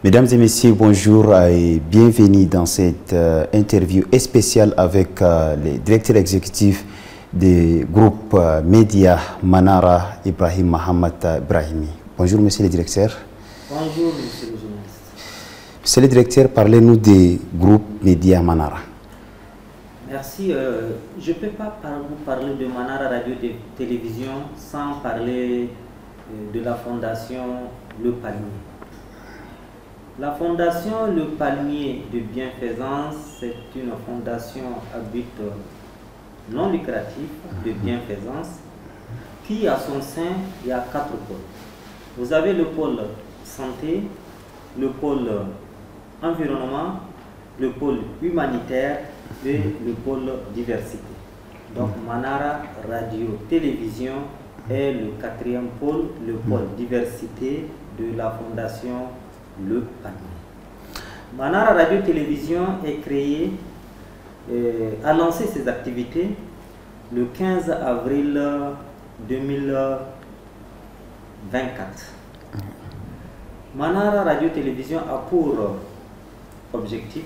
Mesdames et messieurs, bonjour et bienvenue dans cette interview spéciale avec le directeur exécutif du groupe média Manara, Ibrahim Mohamed Brahimi. Bonjour monsieur le directeur. Bonjour monsieur le journaliste. Monsieur le directeur, parlez-nous du groupe média Manara. Merci. Je ne peux pas vous parler de Manara Radio-Télévision sans parler de la fondation Le Palmier. La fondation Le Palmier de Bienfaisance, c'est une fondation à but non lucratif de bienfaisance qui, à son sein, il y a 4 pôles. Vous avez le pôle santé, le pôle environnement, le pôle humanitaire et le pôle diversité. Donc Manara Radio-Télévision est le 4e pôle, le pôle diversité de la fondation Le Palmier. Manara Radio-Télévision est créée, a lancé ses activités le 15 avril 2024. Manara Radio-Télévision a pour objectif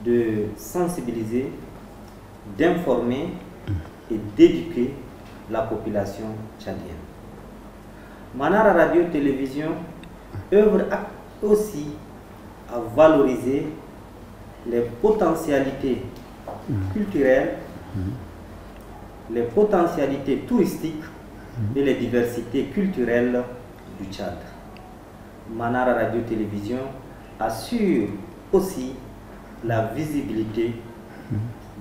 de sensibiliser, d'informer et d'éduquer la population tchadienne. Manara Radio-Télévision œuvre aussi à valoriser les potentialités culturelles, les potentialités touristiques et les diversités culturelles du Tchad. Manara Radio-Télévision assure aussi la visibilité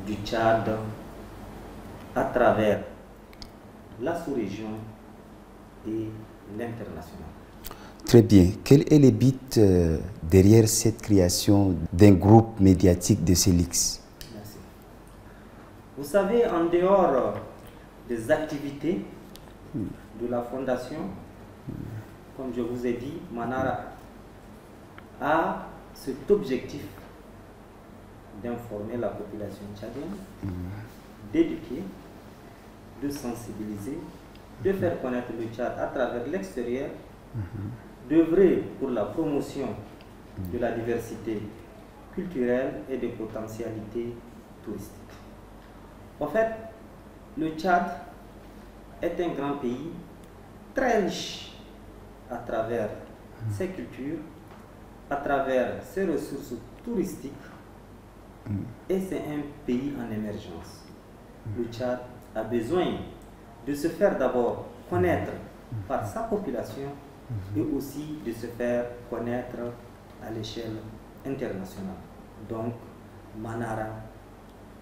du Tchad à travers la sous-région et l'international. Très bien. Quel est le but derrière cette création d'un groupe médiatique de Célix? Merci. Vous savez, en dehors des activités de la fondation, comme je vous ai dit, Manara a cet objectif d'informer la population tchadienne, d'éduquer, de sensibiliser, de faire connaître le Tchad à travers l'extérieur, d'œuvrer pour la promotion de la diversité culturelle et des potentialités touristiques. En fait, le Tchad est un grand pays très riche à travers ses cultures, à travers ses ressources touristiques, et c'est un pays en émergence. Le Tchad a besoin de se faire d'abord connaître par sa population et aussi de se faire connaître à l'échelle internationale. Donc, Manara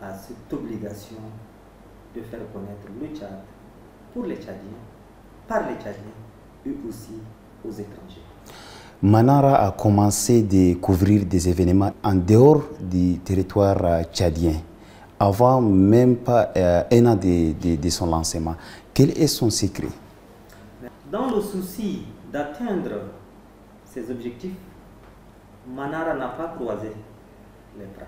a cette obligation de faire connaître le Tchad pour les Tchadiens, par les Tchadiens et aussi aux étrangers. Manara a commencé de couvrir des événements en dehors du territoire tchadien, avant même pas un an de son lancement. Quel est son secret? Dans le souci d'atteindre ses objectifs, Manara n'a pas croisé les bras.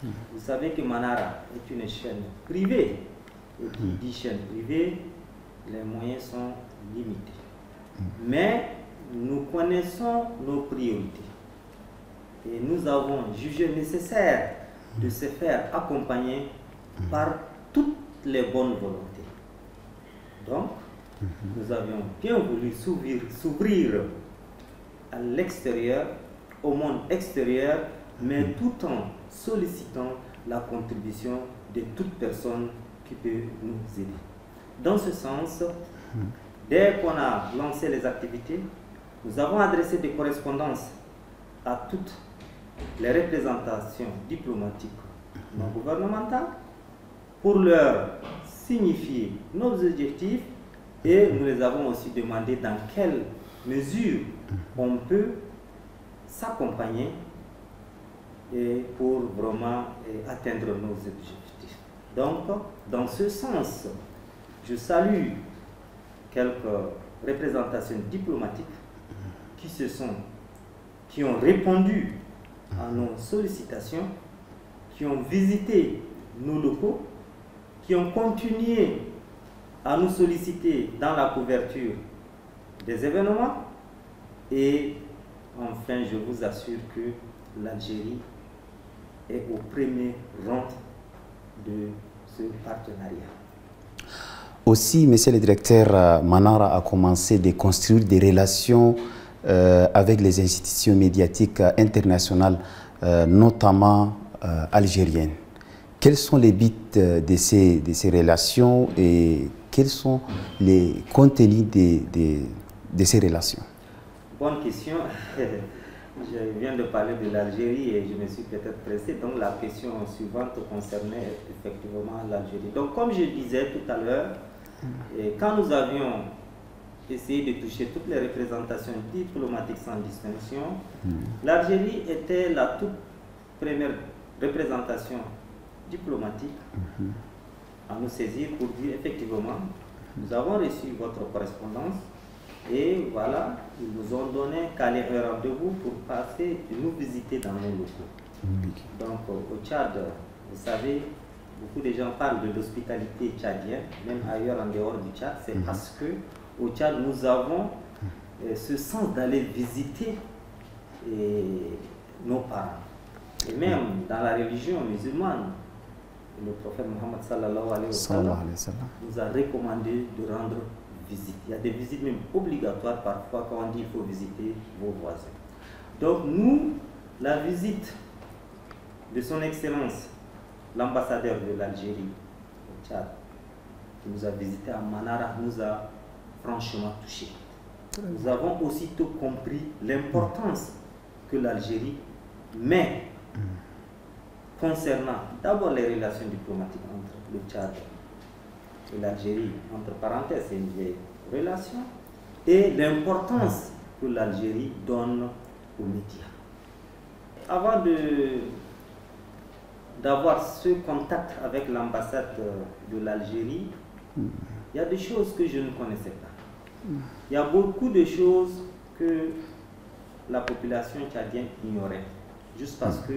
Vous savez que Manara est une chaîne privée. Et qui dit chaîne privée, les moyens sont limités. Mais nous connaissons nos priorités. Et nous avons jugé nécessaire de se faire accompagner par toutes les bonnes volontés. Donc, nous avions bien voulu s'ouvrir à l'extérieur, au monde extérieur, mais tout en sollicitant la contribution de toute personne qui peut nous aider. Dans ce sens, dès qu'on a lancé les activités, nous avons adressé des correspondances à toutes les représentations diplomatiques non gouvernementales pour leur signifier nos objectifs, et nous les avons aussi demandé dans quelle mesure on peut s'accompagner pour vraiment atteindre nos objectifs. Donc, dans ce sens, je salue quelques représentations diplomatiques qui ont répondu à nos sollicitations, qui ont visité nos locaux, qui ont continué à nous solliciter dans la couverture des événements et enfin, je vous assure que l'Algérie est au premier rang de ce partenariat. Aussi, monsieur le directeur, Manara a commencé de construire des relations avec les institutions médiatiques internationales, notamment algériennes. Quels sont les buts de ces relations et quels sont les contenus de ces relations? Bonne question. Je viens de parler de l'Algérie et je me suis peut-être pressé. Donc la question suivante concernait effectivement l'Algérie. Donc comme je disais tout à l'heure, quand nous avions essayé de toucher toutes les représentations diplomatiques sans distinction, l'Algérie était la toute première représentation diplomatique à nous saisir pour dire effectivement, nous avons reçu votre correspondance et voilà, ils nous ont donné calé un rendez-vous pour passer et nous visiter dans nos locaux. Donc au Tchad, vous savez, beaucoup de gens parlent de l'hospitalité tchadienne, même ailleurs en dehors du Tchad, c'est parce que au Tchad nous avons ce sens d'aller visiter nos parents. Et même dans la religion musulmane, le prophète Mohammed sallallahu alayhi wa sallam nous a recommandé de rendre visite. Il y a des visites même obligatoires parfois quand on dit qu'il faut visiter vos voisins. Donc nous, la visite de son Excellence, l'ambassadeur de l'Algérie au Tchad, qui nous a visité à Manara, nous a franchement touchés. Nous avons aussitôt compris l'importance que l'Algérie met concernant d'abord les relations diplomatiques entre le Tchad et l'Algérie, entre parenthèses, c'est une vieille relation, et l'importance que l'Algérie donne aux médias. Avant d'avoir ce contact avec l'ambassade de l'Algérie, il y a des choses que je ne connaissais pas. Il y a beaucoup de choses que la population tchadienne ignorait, juste parce que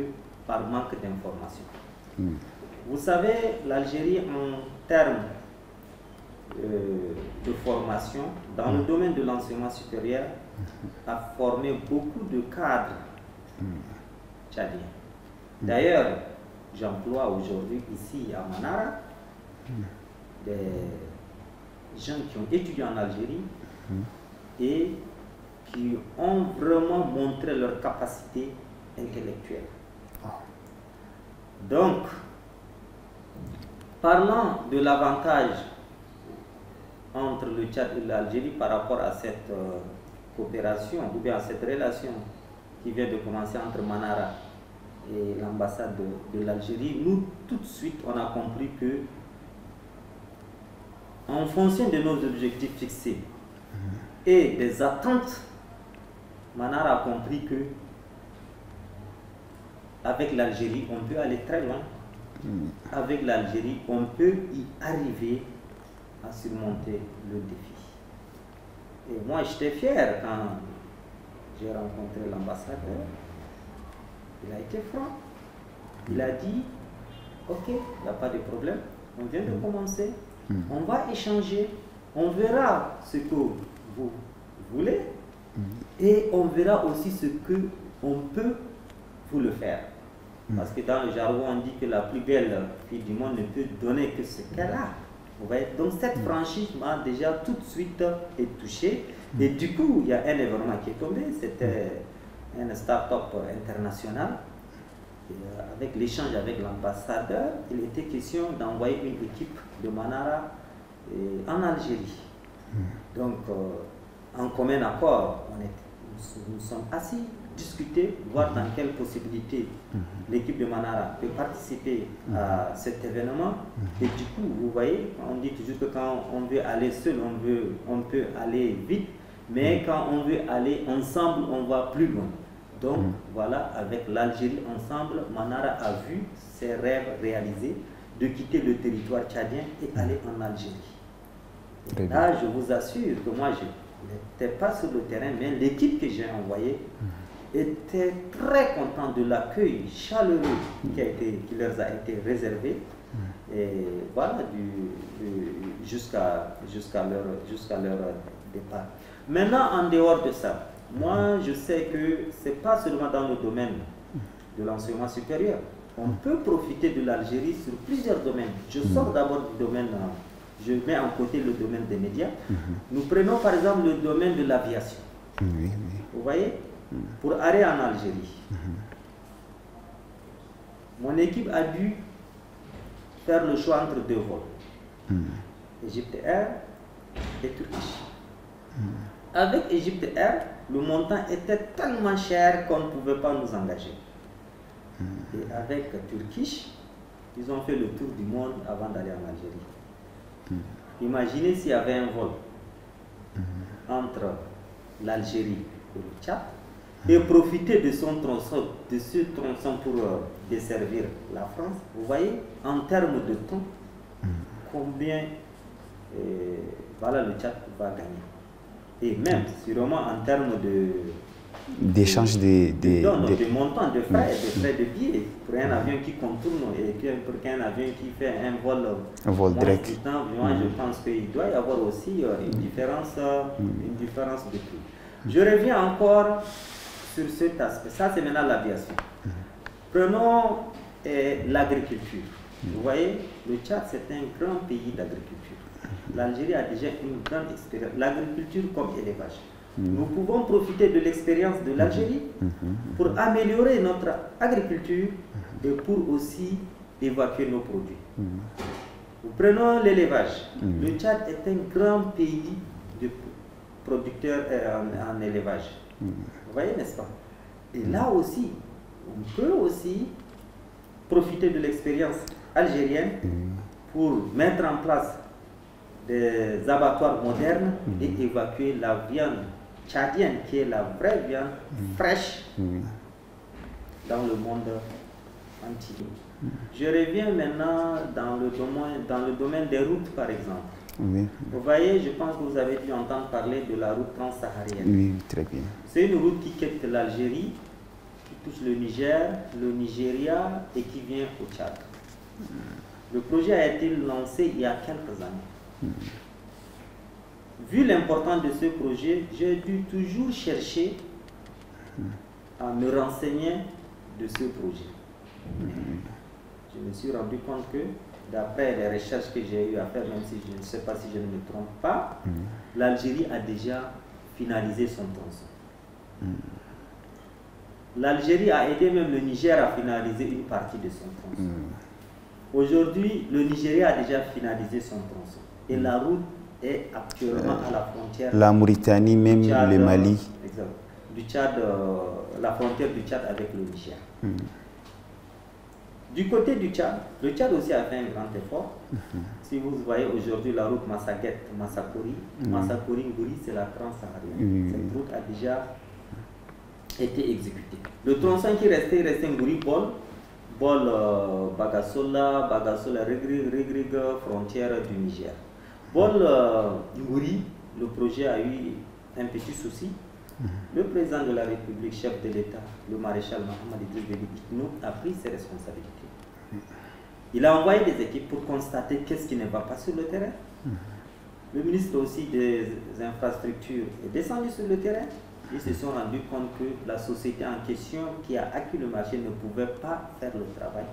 par manque d'informations. Vous savez, l'Algérie, en termes de formation, dans le domaine de l'enseignement supérieur, a formé beaucoup de cadres tchadiens. D'ailleurs, j'emploie aujourd'hui ici à Manara des gens qui ont étudié en Algérie et qui ont vraiment montré leur capacité intellectuelle. Donc, parlant de l'avantage entre le Tchad et l'Algérie par rapport à cette coopération ou bien à cette relation qui vient de commencer entre Manara et l'ambassade de l'Algérie, nous tout de suite on a compris que en fonction de nos objectifs fixés et des attentes, Manara a compris que avec l'Algérie on peut aller très loin. Avec l'Algérie on peut y arriver à surmonter le défi. Et moi j'étais fier quand j'ai rencontré l'ambassadeur. Il a été franc. Il a dit, ok, il n'y a pas de problème, on vient de commencer, on va échanger, on verra ce que vous voulez et on verra aussi ce que on peut vous le faire. Parce que dans le jargon, on dit que la plus belle fille du monde ne peut donner que ce qu'elle a. Vous voyez? Donc cette franchise m'a déjà tout de suite touché. Et du coup, il y a un événement qui est tombé, c'était une start-up internationale. Et avec l'échange avec l'ambassadeur, il était question d'envoyer une équipe de Manara en Algérie. Donc, en commun accord, nous sommes assis, discuter, voir dans quelle possibilité l'équipe de Manara peut participer à cet événement. Et du coup, vous voyez, on dit toujours que quand on veut aller seul, on peut aller vite, mais quand on veut aller ensemble, on va plus loin. Donc voilà, avec l'Algérie ensemble, Manara a vu ses rêves réalisés de quitter le territoire tchadien et aller en Algérie. Et là, je vous assure que moi, je n'étais pas sur le terrain, mais l'équipe que j'ai envoyée était très contente de l'accueil chaleureux qui leur a été réservé. Et voilà, jusqu'à leur départ. Maintenant, en dehors de ça, Moi, je sais que ce n'est pas seulement dans le domaine de l'enseignement supérieur. On peut profiter de l'Algérie sur plusieurs domaines. Je sors d'abord du domaine, je mets en côté le domaine des médias. Nous prenons par exemple le domaine de l'aviation. Vous voyez, pour aller en Algérie, mon équipe a dû faire le choix entre deux vols, Egypte Air et Turkish. Avec Egypte Air, le montant était tellement cher qu'on ne pouvait pas nous engager. Et avec Turkish, ils ont fait le tour du monde avant d'aller en Algérie. Imaginez s'il y avait un vol entre l'Algérie et le Tchad et profiter de son tronçon, de ce tronçon pour desservir la France. Vous voyez, en termes de temps, combien voilà, le Tchad va gagner. Et même, sûrement en termes d'échange de montants, de frais de billets pour un avion qui contourne et pour un avion qui fait un vol direct. Moi, je pense qu'il doit y avoir aussi une différence de prix. Je reviens encore sur cet aspect. Ça, c'est maintenant l'aviation. Prenons l'agriculture. Vous voyez, le Tchad, c'est un grand pays d'agriculture. L'Algérie a déjà une grande expérience. L'agriculture comme élevage. Nous pouvons profiter de l'expérience de l'Algérie pour améliorer notre agriculture et pour aussi évacuer nos produits. Nous prenons l'élevage. Le Tchad est un grand pays de producteurs en élevage. Vous voyez, n'est-ce pas? Et là aussi, on peut aussi profiter de l'expérience algérienne pour mettre en place des abattoirs modernes et évacuer la viande tchadienne, qui est la vraie viande fraîche dans le monde entier. Je reviens maintenant dans le domaine des routes, par exemple. Vous voyez, je pense que vous avez dû entendre parler de la route transsaharienne. Oui, très bien. C'est une route qui quitte l'Algérie, qui touche le Niger, le Nigeria et qui vient au Tchad. Le projet a été lancé il y a quelques années. Vu l'importance de ce projet, j'ai dû toujours chercher à me renseigner de ce projet. Je me suis rendu compte que, d'après les recherches que j'ai eu à faire, même si je ne sais pas si je ne me trompe pas, l'Algérie a déjà finalisé son tronçon. L'Algérie a aidé même le Niger à finaliser une partie de son tronçon. Aujourd'hui, le Nigeria a déjà finalisé son tronçon. Et la route est actuellement à la frontière. La Mauritanie, même Tchad, le Mali. Exact. Du Tchad, la frontière du Tchad avec le Niger. Du côté du Tchad, le Tchad aussi a fait un grand effort. Si vous voyez aujourd'hui la route Massaguet-Massakori, Massakori-Ngouri, c'est la transsaharienne. Cette route a déjà été exécutée. Le tronçon qui restait Ngouri-Bol, Bagassola, Regrig, frontière du Niger. Ngouri, le projet a eu un petit souci. Le président de la République, chef de l'État, le maréchal Mohamed Idriss Déby Itno, a pris ses responsabilités. Il a envoyé des équipes pour constater qu'est-ce qui ne va pas sur le terrain. Le ministre aussi des infrastructures est descendu sur le terrain. Ils se sont rendus compte que la société en question qui a acquis le marché ne pouvait pas faire le travail.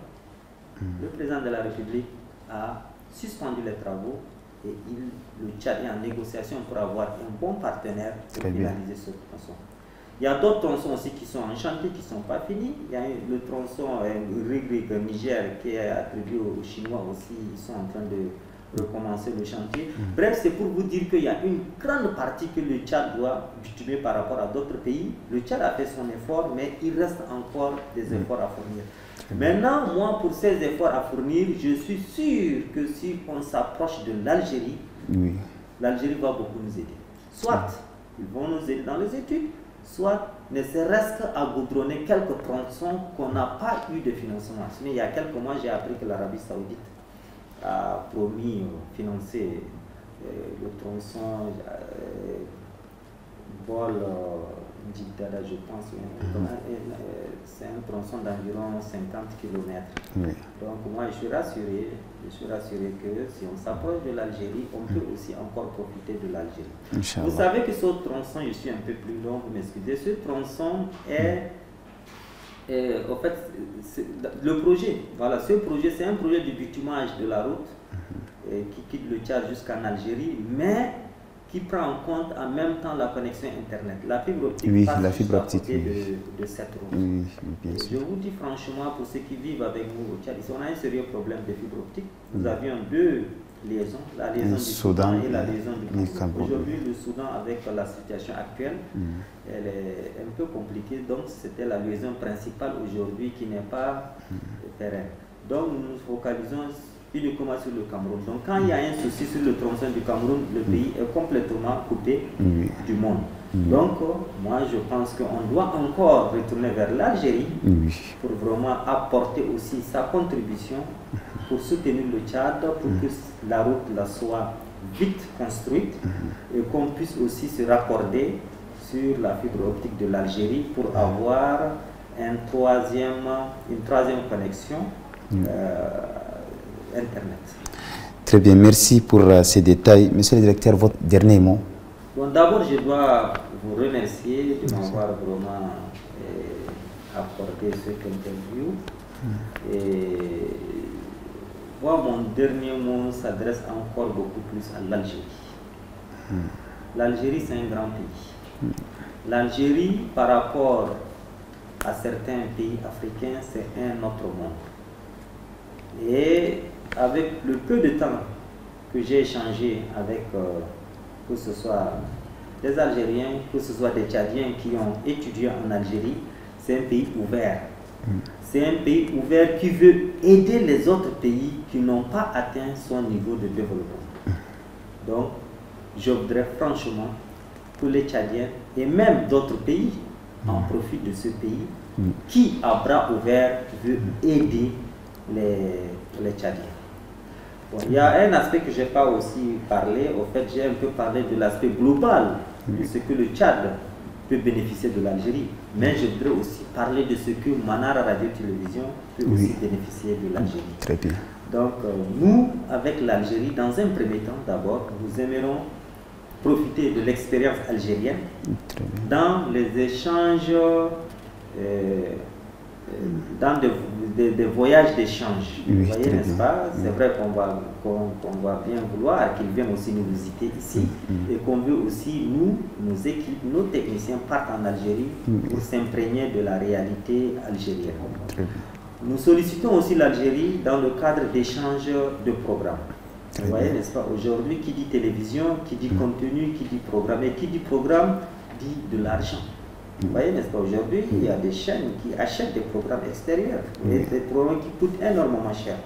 Le président de la République a suspendu les travaux et le Tchad est en négociation pour avoir un bon partenaire pour finaliser ce tronçon. Il y a d'autres tronçons aussi qui sont en chantier, qui ne sont pas finis. Il y a le tronçon Regrig Niger qui est attribué aux Chinois aussi. Ils sont en train de recommencer le chantier. Bref, c'est pour vous dire qu'il y a une grande partie que le Tchad doit bitumer par rapport à d'autres pays. Le Tchad a fait son effort, mais il reste encore des efforts à fournir. Maintenant, moi, pour ces efforts à fournir, je suis sûr que si on s'approche de l'Algérie, l'Algérie va beaucoup nous aider. Soit ils vont nous aider dans les études, soit ne serait-ce qu'à goudronner quelques tronçons qu'on n'a pas eu de financement. Mais il y a quelques mois, j'ai appris que l'Arabie Saoudite a promis financer le tronçon Djidada, je pense. C'est un tronçon d'environ 50 km. Oui. Donc moi je suis rassuré que si on s'approche de l'Algérie, on peut aussi encore profiter de l'Algérie. Vous savez que ce tronçon, je suis un peu plus long, vous m'excusez, ce tronçon est, en fait, le projet, voilà, ce projet c'est un projet de bitumage de la route qui quitte le Tchad jusqu'en Algérie, mais qui prend en compte en même temps la connexion Internet. La fibre optique passe à côté de cette route. Oui, bien sûr. Je vous dis franchement, pour ceux qui vivent avec nous au Tchad, on a un sérieux problème de fibre optique. Nous avions deux liaisons, la liaison du Soudan et la liaison du Cameroun. Aujourd'hui, le Soudan, avec la situation actuelle, elle est un peu compliquée. Donc, c'était la liaison principale aujourd'hui qui n'est pas pérenne. Donc, nous nous focalisons uniquement sur le Cameroun. Donc quand il y a un souci sur le tronçon du Cameroun, le pays est complètement coupé du monde. Donc moi je pense qu'on doit encore retourner vers l'Algérie pour vraiment apporter aussi sa contribution pour soutenir le Tchad, pour que la route soit vite construite et qu'on puisse aussi se raccorder sur la fibre optique de l'Algérie pour avoir une troisième connexion Internet. Très bien, merci pour ces détails. Monsieur le directeur, votre dernier mot. Bon, d'abord, je dois vous remercier de m'avoir vraiment accordé cette interview. Et moi, mon dernier mot s'adresse encore beaucoup plus à l'Algérie. L'Algérie, c'est un grand pays. L'Algérie, par rapport à certains pays africains, c'est un autre monde. Et avec le peu de temps que j'ai échangé avec, que ce soit des Algériens, que ce soit des Tchadiens qui ont étudié en Algérie, c'est un pays ouvert. C'est un pays ouvert qui veut aider les autres pays qui n'ont pas atteint son niveau de développement. Donc, je voudrais franchement que les Tchadiens et même d'autres pays en profitent de ce pays qui, à bras ouverts, veut aider les Tchadiens. Bon, il y a un aspect que je n'ai pas aussi parlé. Au fait, j'ai un peu parlé de l'aspect global de ce que le Tchad peut bénéficier de l'Algérie. Mais je voudrais aussi parler de ce que Manara Radio-Télévision peut aussi bénéficier de l'Algérie. Très bien. Donc, nous, avec l'Algérie, dans un premier temps, d'abord, nous aimerons profiter de l'expérience algérienne dans les échanges, dans des voyages d'échange. Vous voyez, n'est-ce pas? C'est vrai qu'on va bien vouloir qu'ils viennent aussi nous visiter ici et qu'on veut aussi, nos équipes, nos techniciens partent en Algérie pour s'imprégner de la réalité algérienne. Nous sollicitons aussi l'Algérie dans le cadre d'échanges de programmes. Vous voyez, n'est-ce pas? Aujourd'hui, qui dit télévision, qui dit contenu, qui dit programme, et qui dit programme dit de l'argent. Vous voyez, n'est-ce pas? Aujourd'hui, il y a des chaînes qui achètent des programmes extérieurs, des programmes qui coûtent énormément cher.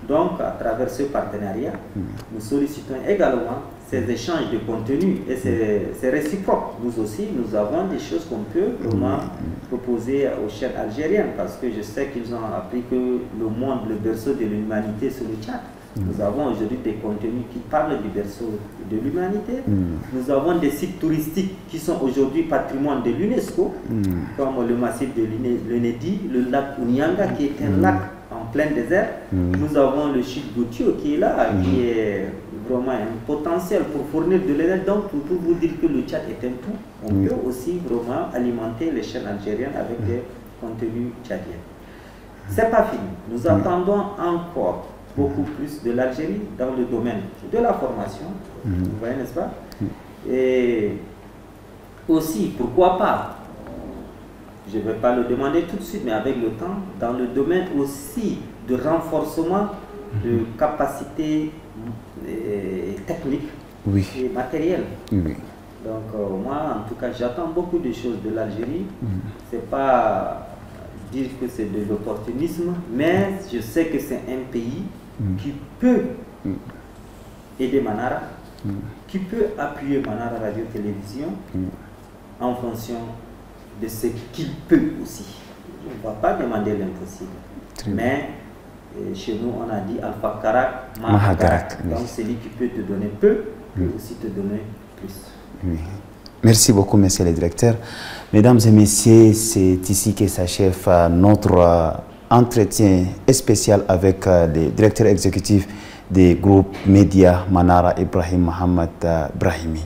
Donc, à travers ce partenariat, nous sollicitons également ces échanges de contenu et c'est réciproque. Nous aussi, nous avons des choses qu'on peut vraiment proposer aux chaînes algériennes parce que je sais qu'ils ont appris que le monde, le berceau de l'humanité, c'est le Tchad. Nous avons aujourd'hui des contenus qui parlent du berceau de l'humanité. Nous avons des sites touristiques qui sont aujourd'hui patrimoine de l'UNESCO, comme le massif de l'Unedi, le lac Unyanga qui est un lac en plein désert. Nous avons le Chute Goutio qui est là, qui est vraiment un potentiel pour fournir de l'énergie. Donc, pour vous dire que le Tchad est un tout, on peut aussi vraiment alimenter les chaînes algériennes avec des contenus tchadiens. Ce n'est pas fini. Nous attendons encore beaucoup plus de l'Algérie dans le domaine de la formation, vous voyez, n'est-ce pas? Et aussi, pourquoi pas, je ne vais pas le demander tout de suite, mais avec le temps, dans le domaine aussi de renforcement de capacités techniques et matérielles. Donc moi, en tout cas, j'attends beaucoup de choses de l'Algérie. C'est pas dire que c'est de l'opportunisme, mais je sais que c'est un pays qui peut aider Manara, qui peut appuyer Manara Radio-Télévision en fonction de ce qu'il peut aussi. On ne va pas demander l'impossible. Mais chez nous, on a dit Alpha Karak, Mahagarak. Donc celui qui peut te donner peu peut aussi te donner plus. Merci beaucoup, monsieur le directeur. Mesdames et messieurs, c'est ici que s'achève notre entretien spécial avec le directeur exécutif des groupes médias Manara Ibrahim Mohamed Brahimi.